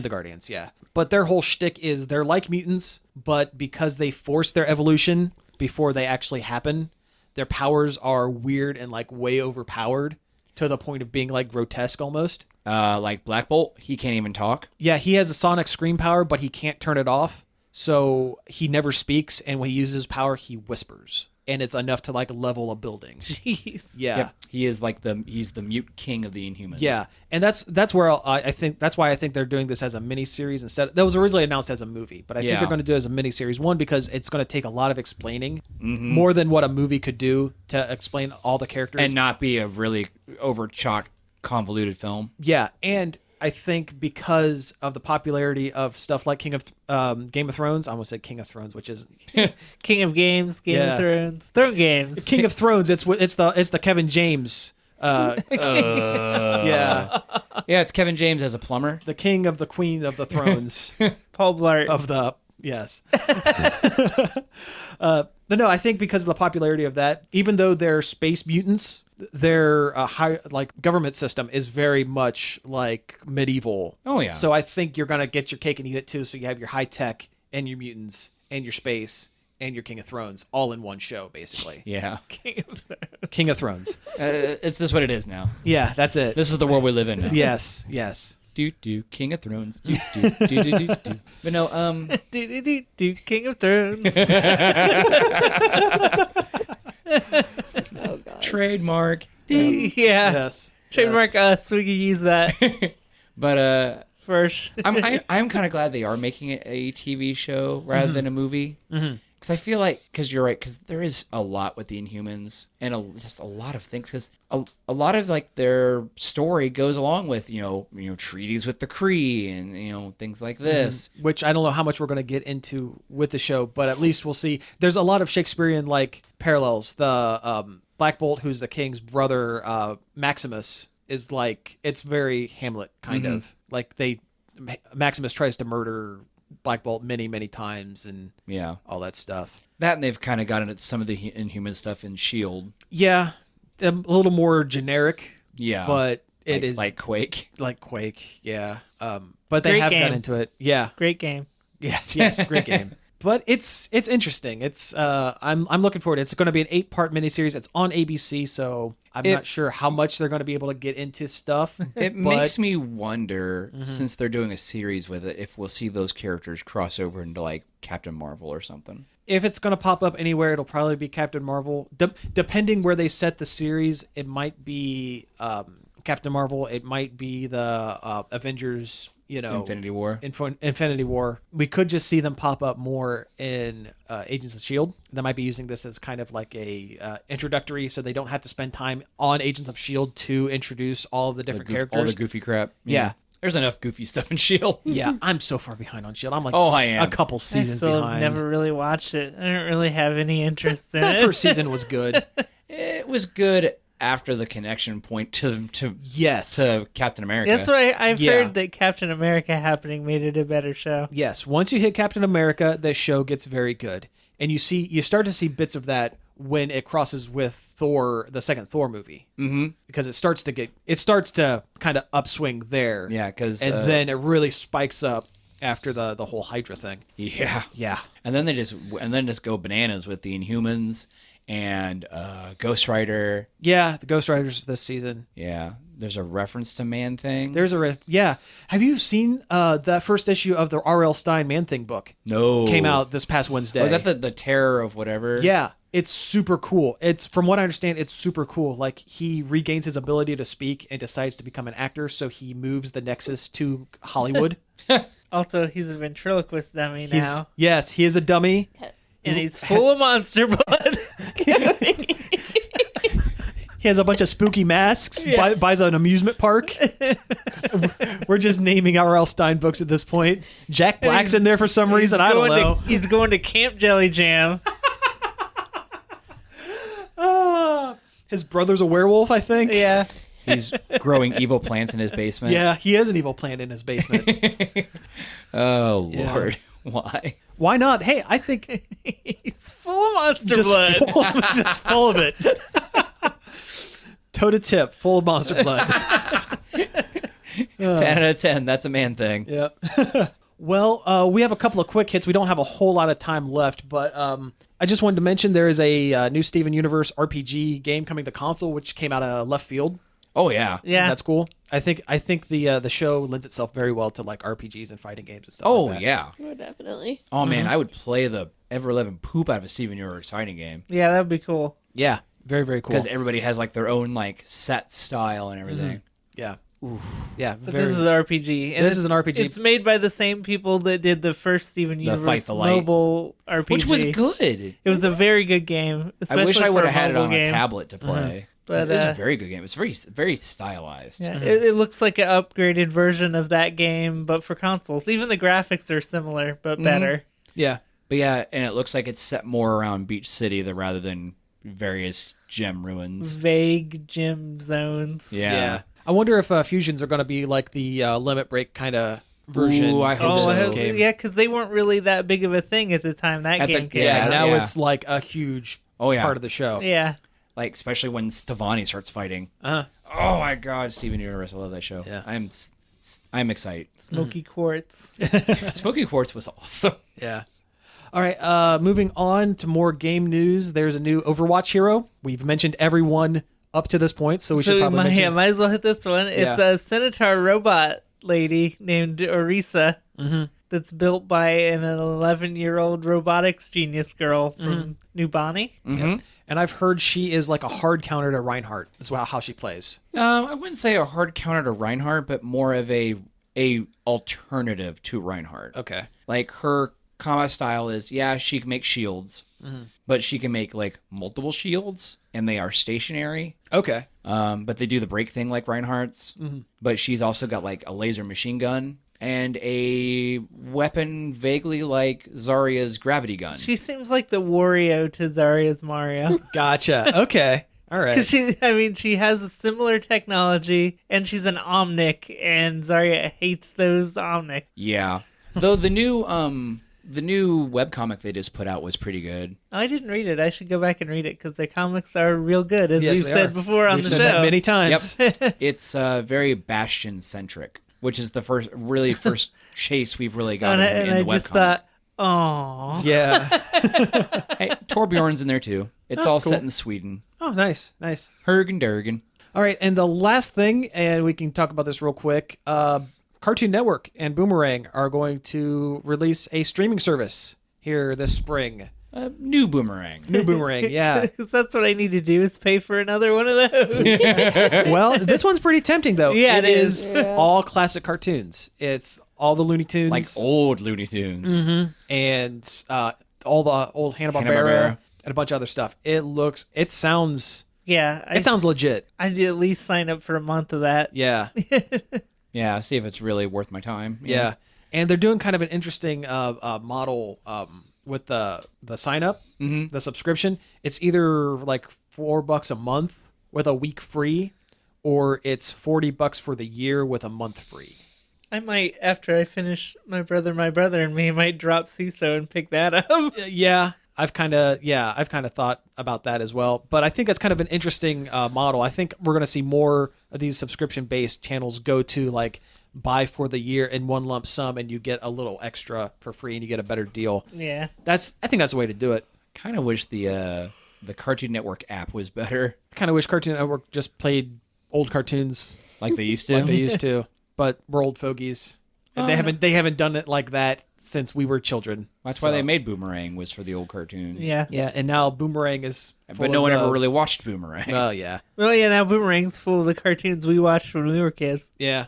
Guardians, yeah. But their whole shtick is they're like mutants, but because they force their evolution before they actually happen, their powers are weird and like way overpowered to the point of being like grotesque almost. Like Black Bolt, he can't even talk. Yeah, he has a sonic scream power, but he can't turn it off. So he never speaks, and when he uses his power, he whispers. And it's enough to like level a building. Jeez. Yeah. Yep. He is like he's the mute king of the Inhumans. Yeah. And that's where I think that's why I think they're doing this as a miniseries instead. That was originally announced as a movie, but I think they're going to do it as a miniseries. One, because it's going to take a lot of explaining, more than what a movie could do to explain all the characters. And not be a really over-chalked, convoluted film. Yeah. And I think because of the popularity of stuff like Game of Thrones, I almost said King of Thrones, which is King of Games, Game of Thrones, Throne Games. King of Thrones. It's the Kevin James. Yeah, it's Kevin James as a plumber. the king of the queen of the thrones Paul Blart. of the yes. But no, I think because of the popularity of that, even though they're space mutants, their high government system is very much like medieval. Oh yeah. So I think you're gonna get your cake and eat it too. So you have your high tech and your mutants and your space and your King of Thrones all in one show, basically. Yeah. King of Thrones. It's just what it is now. Yeah, that's it. This is the world we live in now. Yes. Do King of Thrones. Do. But no, do King of Thrones. Oh god. Trademark. Yeah. Yes. Trademark us. We can use that. But First. I'm kind of glad they are making it a TV show rather than a movie. Because I feel like, because you're right, because there is a lot with the Inhumans and just a lot of things. Because a lot of like their story goes along with you know treaties with the Kree and things like this. Which I don't know how much we're going to get into with the show, but at least we'll see. There's a lot of Shakespearean like parallels. The Black Bolt, who's the king's brother, Maximus, is like it's very Hamlet kind of like Maximus tries to murder Black Bolt many times and all that stuff. That and they've kind of gotten into some of the Inhuman stuff in Shield. Yeah, a little more generic. Yeah, but it is like Quake. Like Quake. Yeah. But they Great have game. got into it. Yeah. Great game. Yes, great game. But it's interesting. It's I'm looking forward. It's going to be an 8-part miniseries. It's on ABC, so I'm not sure how much they're going to be able to get into stuff. It makes me wonder, since they're doing a series with it, if we'll see those characters cross over into like Captain Marvel or something. If it's going to pop up anywhere, it'll probably be Captain Marvel. Depending where they set the series, it might be Captain Marvel. It might be the Avengers. Infinity War. Infinity War. We could just see them pop up more in Agents of S.H.I.E.L.D. They might be using this as kind of like a introductory, so they don't have to spend time on Agents of S.H.I.E.L.D. to introduce all of the different characters. All the goofy crap. Yeah. There's enough goofy stuff in S.H.I.E.L.D. Yeah, I'm so far behind on S.H.I.E.L.D. I'm like I am. a couple seasons I still behind. have never really watched it. I don't really have any interest in That it. first season was good. It was good after the connection point to Yes. Captain America. That's what I've Yeah. heard, that Captain America happening made it a better show. Yes. Once you hit Captain America, the show gets very good. And you start to see bits of that when it crosses with Thor, the second Thor movie. Mm-hmm. Because it starts to kind of upswing there. Yeah, because and then it really spikes up after the whole Hydra thing. Yeah. Yeah. And then they just go bananas with the Inhumans and Ghost Rider. Yeah, the Ghost Riders this season. Yeah. There's a reference to Man Thing. There's yeah. Have you seen that first issue of the R.L. Stein Man Thing book? No. Came out this past Wednesday. Was that the Terror of whatever? Yeah. It's super cool. It's from what I understand, it's super cool. Like he regains his ability to speak and decides to become an actor, so he moves the Nexus to Hollywood. Also, he's a ventriloquist dummy now. Yes, he is a dummy. And he's full of monster blood. He has a bunch of spooky masks, buys an amusement park. We're just naming R.L. Stine books at this point. Jack Black's in there for some reason. I don't know. He's going to Camp Jelly Jam. His brother's a werewolf, I think. Yeah. He's growing evil plants in his basement. Yeah, he has an evil plant in his basement. Oh, Lord. Why? Why not? Hey, I think He's full of monster blood. Just full of it. Toe to tip, full of monster blood. 10 out of 10. That's a man thing. Yep. Well, we have a couple of quick hits. We don't have a whole lot of time left, but I just wanted to mention there is a new Steven Universe RPG game coming to console, which came out of left field. Oh, yeah. Yeah. That's cool. I think the show lends itself very well to like RPGs and fighting games and stuff. Oh, like that. yeah. Oh, definitely. Oh, man, I would play the ever-living poop out of a Steven Universe fighting game. Yeah, that'd be cool. Yeah. Very, very cool. Because everybody has like their own like set style and everything. Yeah. Yeah. But this is an RPG. And This is an RPG. It's made by the same people that did the first Steven The Fight Universe the Light. mobile RPG. Which was good. It was a very good game. I wish I would would have had it on a tablet to play. Mm-hmm. But, It was a very good game. It's very, very stylized. Yeah, it looks like an upgraded version of that game, but for consoles. Even the graphics are similar, but better. Yeah. But yeah, and it looks like it's set more around Beach City rather than various gem ruins. Vague gym zones. Yeah. I wonder if fusions are going to be like the Limit Break kind of version. Ooh, I hope of so. this game. Yeah, because they weren't really that big of a thing at the time that At the- game came Yeah, out. now Yeah. it's like a huge Oh, yeah. part of the show. Yeah. Like, especially when Stevani starts fighting. Uh-huh. Oh my God, Steven Universe, I love that show. Yeah. I'm excited. Smoky quartz. Smoky Quartz was awesome. Yeah. All right, moving on to more game news. There's a new Overwatch hero. We've mentioned everyone up to this point, so we should probably mention. Yeah, might as well hit this one. It's a Centaur robot lady named Orisa that's built by an 11-year-old robotics genius girl from New Bonnie. Yep. And I've heard she is like a hard counter to Reinhardt. That's how she plays. I wouldn't say a hard counter to Reinhardt, but more of a alternative to Reinhardt. Okay. Like her combat style is, she can make shields, but she can make like multiple shields, and they are stationary. Okay. But they do the break thing like Reinhardt's. But she's also got like a laser machine gun and a weapon vaguely like Zarya's gravity gun. She seems like the Wario to Zarya's Mario. Gotcha. Okay. All right. Because she has a similar technology, and she's an Omnic, and Zarya hates those Omnic. Yeah. Though the new webcomic they just put out was pretty good. I didn't read it. I should go back and read it, because the comics are real good, as Yes, we've they said are. before on We've the said show. that many times. Yep. It's very Bastion-centric, which is the first chase we've really got in the I webcomic. just thought, oh. Yeah. Hey, Torbjorn's in there too. It's all set in Sweden. Oh, nice. Nice. Hergen Durgen. All right, and the last thing, and we can talk about this real quick. Cartoon Network and Boomerang are going to release a streaming service here this spring. New Boomerang. New Boomerang, yeah. 'Cause that's what I need to do, is pay for another one of those. Well, this one's pretty tempting, though. Yeah, it is Yeah. all classic cartoons. It's all the Looney Tunes. Like old Looney Tunes. And all the old Hanna-Barbera Hanna-Barbera. and a bunch of other stuff. It sounds Yeah. it sounds legit. I'd at least sign up for a month of that. Yeah. Yeah, see if it's really worth my time. Yeah. And they're doing kind of an interesting model with the sign up, the subscription. It's either like $4 a month with a week free, or it's $40 for the year with a month free. I might, after I finish My Brother and Me, I might drop CISO and pick that up. Yeah. I've kind of thought about that as well, but I think that's kind of an interesting model. I think we're going to see more of these subscription-based channels go to like buy for the year in one lump sum, and you get a little extra for free, and you get a better deal. Yeah. I think that's the way to do it. Kind of wish the Cartoon Network app was better, I kind of wish Cartoon Network just played old cartoons like they used to. like they used to, but we're old fogies. And they haven't done it like that since we were children. That's why they made Boomerang, was for the old cartoons. Yeah. Yeah, and now Boomerang is But no one ever really watched Boomerang. Oh, yeah. Well, yeah, now Boomerang's full of the cartoons we watched when we were kids. Yeah.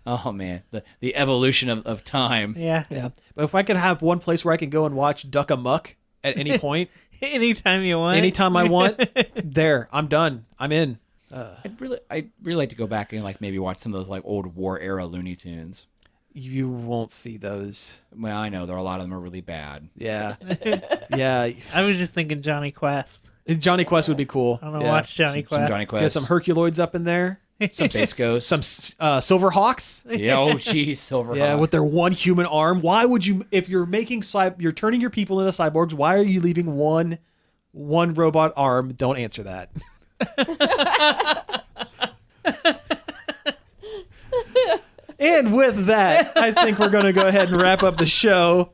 Oh, man. The evolution of time. Yeah. Yeah. But if I could have one place where I can go and watch Duck Amuck at any point, Anytime you want. anytime I want, there, I'm done. I'm in. I'd really like to go back and like maybe watch some of those like old war era Looney Tunes. You won't see those. Well, I know a lot of them are really bad. Yeah. Yeah. I was just thinking Johnny Quest. Johnny Quest would be cool. I want to watch Johnny Some Quest. Johnny Get Quest. some Herculoids up in there. Some Space Ghost. Some Silverhawks. Yeah, oh jeez, Silverhawk. Yeah, with their one human arm. Why would you, if you're making you're turning your people into cyborgs, why are you leaving one robot arm? Don't answer that. And with that, I think we're going to go ahead and wrap up the show.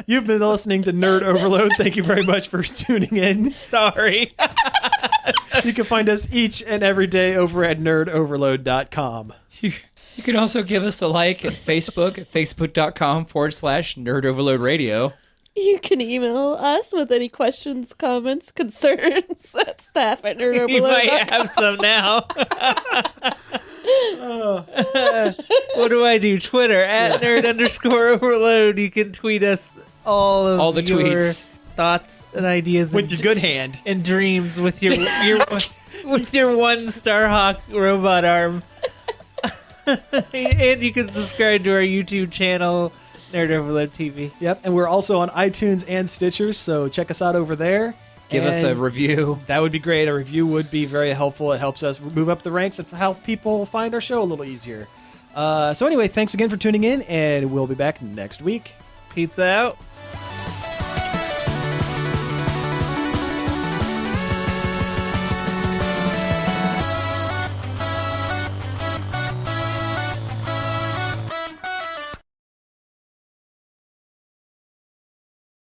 You've been listening to Nerd Overload. Thank you very much for tuning in. Sorry. You can find us each and every day over at nerdoverload.com. You can also give us a like at Facebook at facebook.com/nerdoverloadradio. You can email us with any questions, comments, concerns at staff at You might nerdoverload.com. have some now. What do I do? Twitter at nerd_overload. You can tweet us all the your tweets. thoughts and ideas With your good hand. and dreams with your with your one Starhawk robot arm. And you can subscribe to our YouTube channel, Nerd Overload TV. Yep, and we're also on iTunes and Stitcher, so check us out over there. Give us a And review. that would be great. A review would be very helpful. It helps us move up the ranks and help people find our show a little easier. So anyway, thanks again for tuning in, and we'll be back next week. Pizza out.